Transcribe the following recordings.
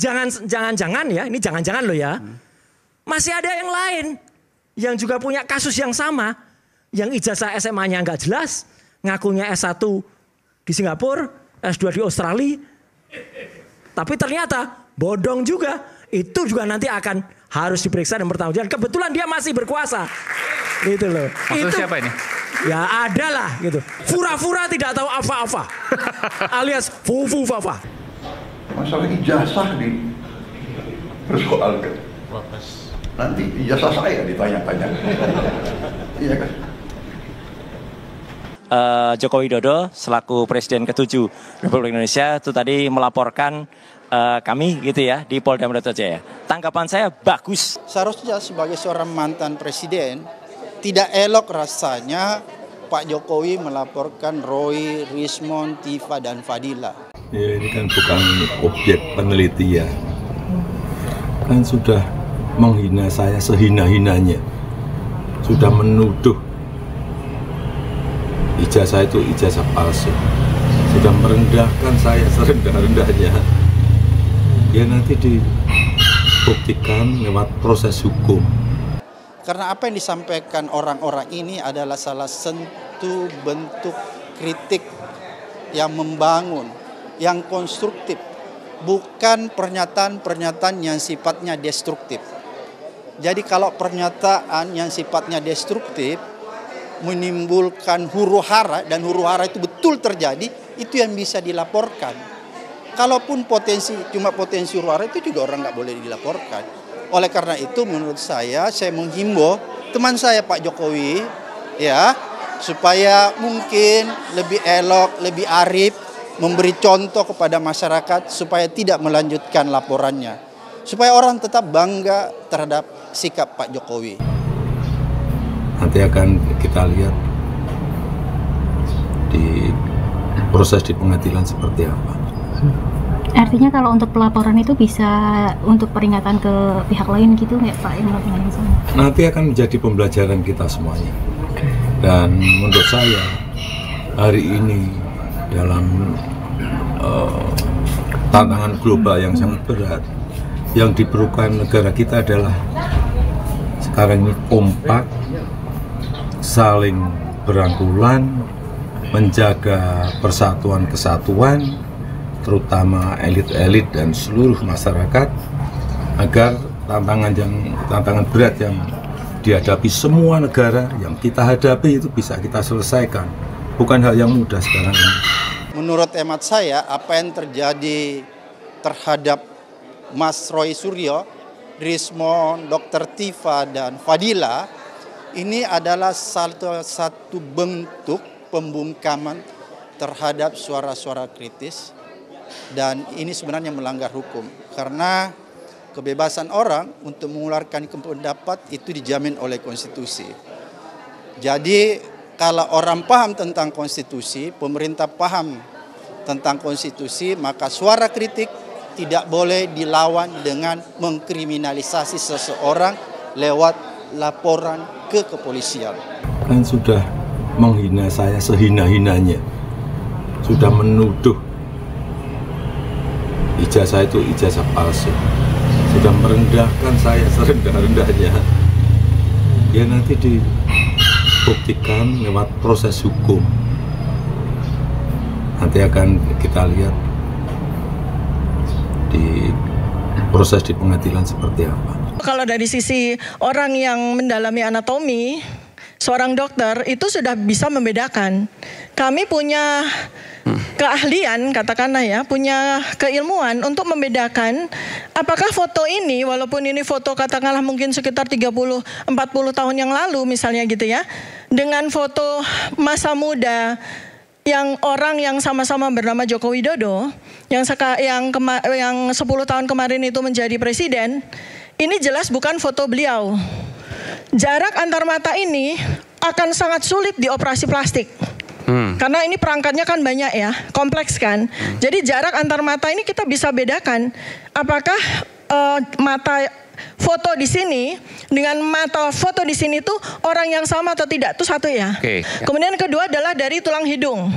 Jangan-jangan ya, ini jangan-jangan loh ya. Masih ada yang lain yang juga punya kasus yang sama, yang ijazah SMA-nya nggak jelas, ngakunya S1 di Singapura, S2 di Australia, tapi ternyata bodong juga. Itu juga nanti akan harus diperiksa dan bertanggung jawab. Kebetulan dia masih berkuasa, gitu loh. Maksudnya itu siapa ini? Ya ada lah gitu. Fura-fura tidak tahu apa-apa, alias fufu-fafa. Masalah ijazah dipersoalkan. Nanti ijazah saya ditanya-tanya. Iya kan? Joko Widodo selaku Presiden ke-7 Republik Indonesia itu tadi melaporkan kami gitu ya di Polda Metro Jaya. Tanggapan saya bagus. Seharusnya sebagai seorang mantan presiden tidak elok rasanya Pak Jokowi melaporkan Roy, Rismon, Tifa dan Fadila. Ya, ini kan bukan objek penelitian. Kan sudah menghina saya sehina-hinanya. Sudah menuduh ijazah itu ijazah palsu. Sudah merendahkan saya serendah-rendahnya. Ya nanti dibuktikan lewat proses hukum. Karena apa yang disampaikan orang-orang ini adalah salah satu bentuk kritik yang membangun, yang konstruktif. Bukan pernyataan-pernyataan yang sifatnya destruktif. Jadi kalau pernyataan yang sifatnya destruktif menimbulkan huru-hara dan huru-hara itu betul terjadi, itu yang bisa dilaporkan. Kalaupun cuma potensi huru-hara itu juga orang nggak boleh dilaporkan. Oleh karena itu menurut saya menghimbau teman saya Pak Jokowi ya supaya mungkin lebih elok, lebih arif, memberi contoh kepada masyarakat supaya tidak melanjutkan laporannya. Supaya orang tetap bangga terhadap sikap Pak Jokowi. Nanti akan kita lihat di proses di pengadilan seperti apa. Artinya kalau untuk pelaporan itu bisa untuk peringatan ke pihak lain gitu nggak Pak yang melakukan yang sama? Nanti akan menjadi pembelajaran kita semuanya. Dan menurut saya hari ini dalam tantangan global yang sangat berat, yang diperlukan negara kita adalah sekarang ini kompak, saling berangkulan, menjaga persatuan kesatuan, terutama elit-elit dan seluruh masyarakat, agar tantangan berat yang dihadapi semua negara yang kita hadapi itu bisa kita selesaikan. Bukan hal yang mudah sekarang ini. Menurut hemat saya, apa yang terjadi terhadap Mas Roy Suryo, Rismon, Dr. Tifa dan Fadila ini adalah satu bentuk pembungkaman terhadap suara-suara kritis. Dan ini sebenarnya melanggar hukum karena kebebasan orang untuk mengeluarkan pendapat itu dijamin oleh konstitusi. Jadi kalau orang paham tentang konstitusi, pemerintah paham tentang konstitusi, maka suara kritik tidak boleh dilawan dengan mengkriminalisasi seseorang lewat laporan ke kepolisian. Kan sudah menghina saya sehina-hinanya. Sudah menuduh ijazah itu ijazah palsu. Sudah merendahkan saya serendah-rendahnya. Ya nanti dibuktikan lewat proses hukum. Nanti akan kita lihat di proses di pengadilan seperti apa. Kalau dari sisi orang yang mendalami anatomi, seorang dokter itu sudah bisa membedakan. Kami punya keahlian, katakanlah ya, punya keilmuan untuk membedakan apakah foto ini, walaupun ini foto katakanlah mungkin sekitar 30-40 tahun yang lalu misalnya gitu ya, dengan foto masa muda yang orang yang sama-sama bernama Joko Widodo, yang 10 tahun kemarin itu menjadi presiden, ini jelas bukan foto beliau. Jarak antar mata ini akan sangat sulit dioperasi plastik. Karena ini perangkatnya kan banyak ya, kompleks kan. Jadi jarak antar mata ini kita bisa bedakan apakah mata foto di sini dengan mata foto di sini tuh orang yang sama atau tidak, itu satu ya. Kemudian kedua adalah dari tulang hidung.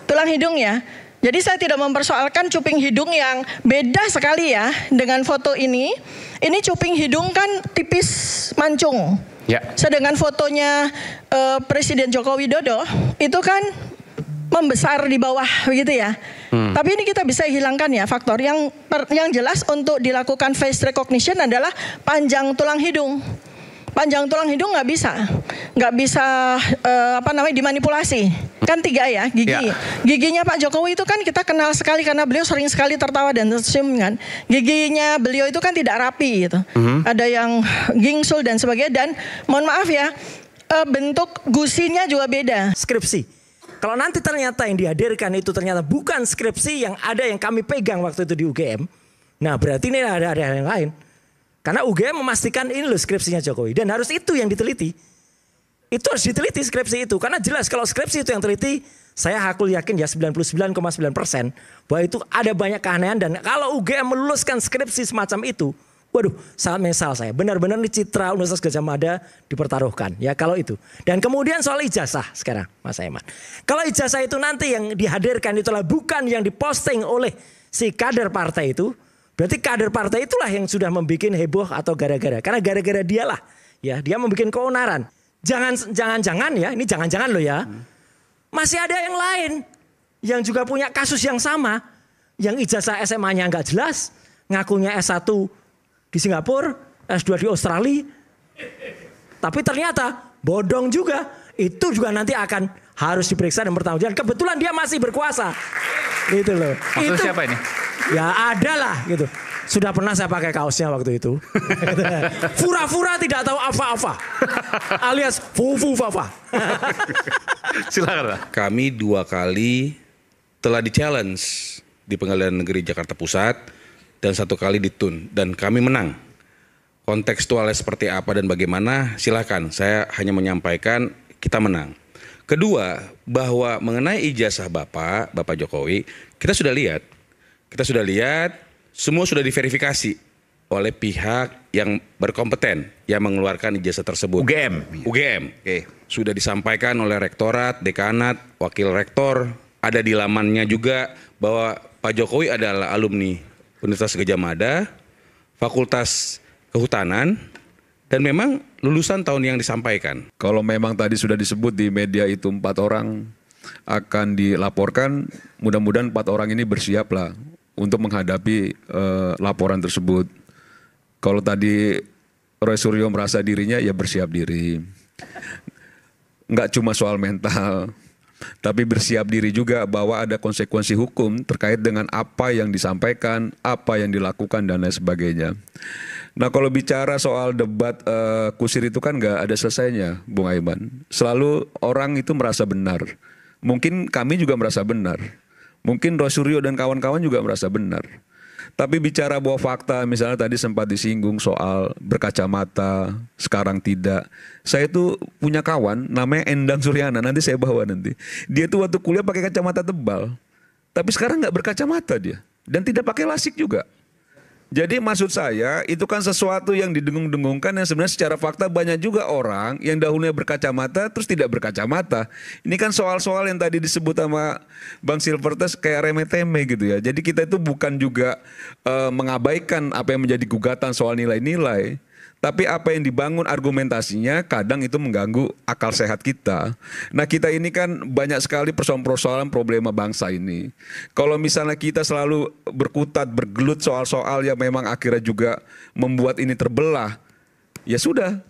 Tulang hidung ya. Jadi saya tidak mempersoalkan cuping hidung yang beda sekali ya dengan foto ini. Ini cuping hidung kan tipis mancung. Ya. Sedangkan fotonya Presiden Joko Widodo itu kan membesar di bawah begitu ya. Tapi ini kita bisa hilangkan ya faktor yang jelas untuk dilakukan face recognition adalah panjang tulang hidung. Panjang tulang hidung nggak bisa dimanipulasi. Kan 3 ya gigi. Ya. Giginya Pak Jokowi itu kan kita kenal sekali karena beliau sering sekali tertawa dan tersenyum kan. Giginya beliau itu kan tidak rapi gitu. Ada yang gingsul dan sebagainya, dan mohon maaf ya, bentuk gusinya juga beda. Skripsi. Kalau nanti ternyata yang dihadirkan itu ternyata bukan skripsi yang ada yang kami pegang waktu itu di UGM, nah berarti ini ada yang lain. Karena UGM memastikan ini loh skripsinya Jokowi, dan harus itu yang diteliti. Itu harus diteliti skripsi itu, karena jelas kalau skripsi itu yang teliti, saya hakul yakin ya 99,9% bahwa itu ada banyak keanehan, dan kalau UGM meluluskan skripsi semacam itu, waduh, sangat menyesal saya. Benar-benar nih citra Universitas Gadjah Mada dipertaruhkan ya kalau itu. Dan kemudian soal ijazah sekarang, Mas Aiman. Kalau ijazah itu nanti yang dihadirkan itulah bukan yang diposting oleh si kader partai itu, berarti kader partai itulah yang sudah membuat heboh atau gara-gara. Karena gara-gara dialah ya, dia membuat keonaran. Jangan-jangan ya, ini jangan-jangan loh ya. Masih ada yang lain yang juga punya kasus yang sama, yang ijazah SMA-nya nggak jelas, ngakunya S1 di Singapura, S2 di Australia. Tapi ternyata bodong juga. Itu juga nanti akan harus diperiksa dan bertanggung jawab. Kebetulan dia masih berkuasa. Gitu loh. Maksudnya itu, siapa ini? Ya ada lah gitu. Sudah pernah saya pakai kaosnya waktu itu. Fura-fura tidak tahu apa-apa. Alias fufu-fafa. Silakan. Kami 2 kali telah di-challenge di Pengadilan Negeri Jakarta Pusat dan 1 kali ditun, dan kami menang. Kontekstualnya seperti apa dan bagaimana silakan, saya hanya menyampaikan kita menang. Kedua, bahwa mengenai ijazah Bapak Jokowi, kita sudah lihat semua sudah diverifikasi oleh pihak yang berkompeten yang mengeluarkan ijazah tersebut. UGM. Oke. Sudah disampaikan oleh rektorat, dekanat, wakil rektor, ada di lamannya juga bahwa Pak Jokowi adalah alumni Universitas Gadjah Mada, Fakultas Kehutanan, dan memang lulusan tahun yang disampaikan. Kalau memang tadi sudah disebut di media itu 4 orang akan dilaporkan, mudah-mudahan 4 orang ini bersiaplah untuk menghadapi laporan tersebut. Kalau tadi Roy Suryo merasa dirinya, ya bersiap diri. Nggak cuma soal mental, tapi bersiap diri juga bahwa ada konsekuensi hukum terkait dengan apa yang disampaikan, apa yang dilakukan, dan lain sebagainya. Nah, kalau bicara soal debat kusir itu kan nggak ada selesainya, Bung Aiman. Selalu orang itu merasa benar. Mungkin kami juga merasa benar. Mungkin Roy Suryo dan kawan-kawan juga merasa benar. Tapi bicara bahwa fakta, misalnya tadi sempat disinggung soal berkacamata, sekarang tidak. Saya tuh punya kawan namanya Endang Suryana, nanti saya bawa nanti. Dia tuh waktu kuliah pakai kacamata tebal, tapi sekarang nggak berkacamata dia. Dan tidak pakai lasik juga. Jadi maksud saya itu kan sesuatu yang didengung-dengungkan yang sebenarnya secara fakta banyak juga orang yang dahulunya berkacamata terus tidak berkacamata. Ini kan soal-soal yang tadi disebut sama Bang Silvertes kayak remeh-temeh gitu ya. Jadi kita itu bukan juga mengabaikan apa yang menjadi gugatan soal nilai-nilai. Tapi apa yang dibangun argumentasinya kadang itu mengganggu akal sehat kita. Nah, kita ini kan banyak sekali persoalan-persoalan problema bangsa ini. Kalau misalnya kita selalu berkutat, bergelut soal-soal yang memang akhirnya juga membuat ini terbelah, ya sudah,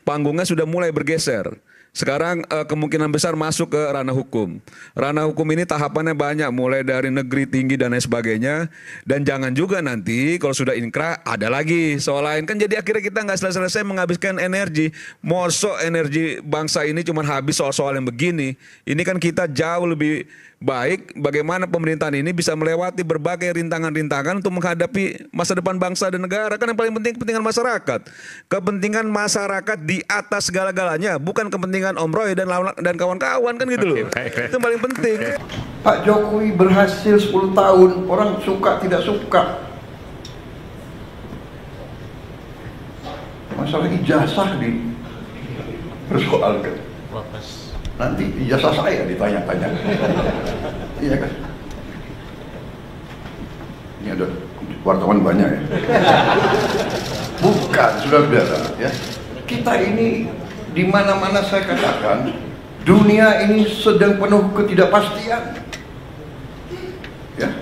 panggungnya sudah mulai bergeser. Sekarang kemungkinan besar masuk ke ranah hukum. Ranah hukum ini tahapannya banyak, mulai dari negeri tinggi dan lain sebagainya. Dan jangan juga nanti kalau sudah inkrah ada lagi soal lain. Kan jadi akhirnya kita nggak selesai menghabiskan energi. Mosok energi bangsa ini cuma habis soal-soal yang begini. Ini kan kita jauh lebih baik bagaimana pemerintahan ini bisa melewati berbagai rintangan-rintangan untuk menghadapi masa depan bangsa dan negara. Kan yang paling penting kepentingan masyarakat. Kepentingan masyarakat di atas segala-galanya, bukan kepentingan Om Roy dan kawan-kawan, kan gitu loh. Itu yang paling penting. Pak Jokowi berhasil 10 tahun, orang suka tidak suka. Masalah ijazah dipersoalkan. Nanti ijazah saya ditanya-tanya. Iya kan? wartawan banyak ya. Bukan, saudara-saudara ya. Kita ini di mana-mana saya katakan, dunia ini sedang penuh ketidakpastian. Ya.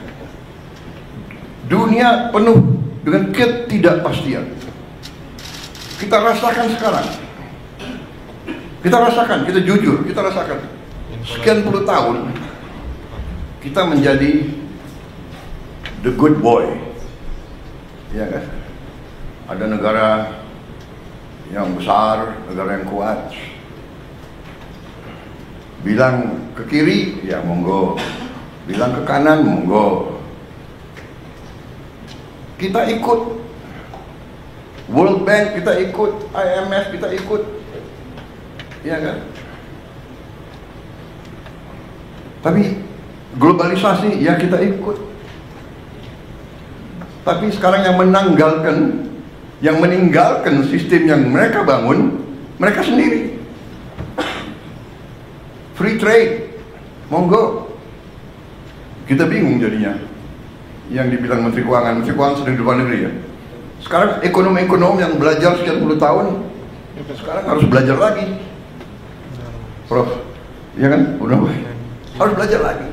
Dunia penuh dengan ketidakpastian. Kita rasakan sekarang. Kita rasakan, kita jujur, kita rasakan. Sekian puluh tahun kita menjadi the good boy. Ya kan? Ada negara yang besar, negara yang kuat. Bilang ke kiri, ya monggo. Bilang ke kanan, monggo. Kita ikut World Bank, kita ikut IMF, kita ikut, ya kan? Tapi globalisasi, ya kita ikut. Tapi sekarang yang meninggalkan sistem yang mereka bangun, mereka sendiri. Free trade, monggo. Kita bingung jadinya. Yang dibilang Menteri Keuangan sedang di luar negeri ya. Sekarang ekonom-ekonom yang belajar sekian puluh tahun, sekarang harus belajar lagi. Prof, ya kan? Udah, harus belajar lagi.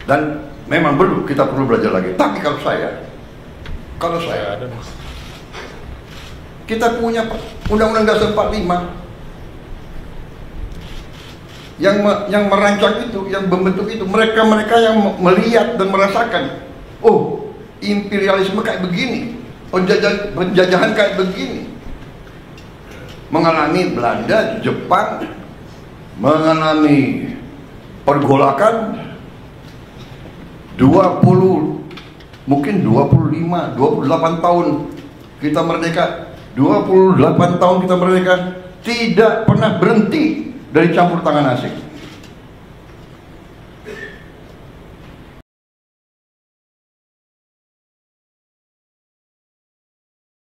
Dan memang kita perlu belajar lagi. Tapi kalau saya, kita punya Undang-Undang Dasar 45 yang merancang itu, yang membentuk itu, mereka yang melihat dan merasakan, oh imperialisme kayak begini, penjajahan kayak begini, mengalami Belanda, Jepang, mengalami pergolakan 28 tahun kita merdeka, 28 tahun kita merdeka, tidak pernah berhenti dari campur tangan asing.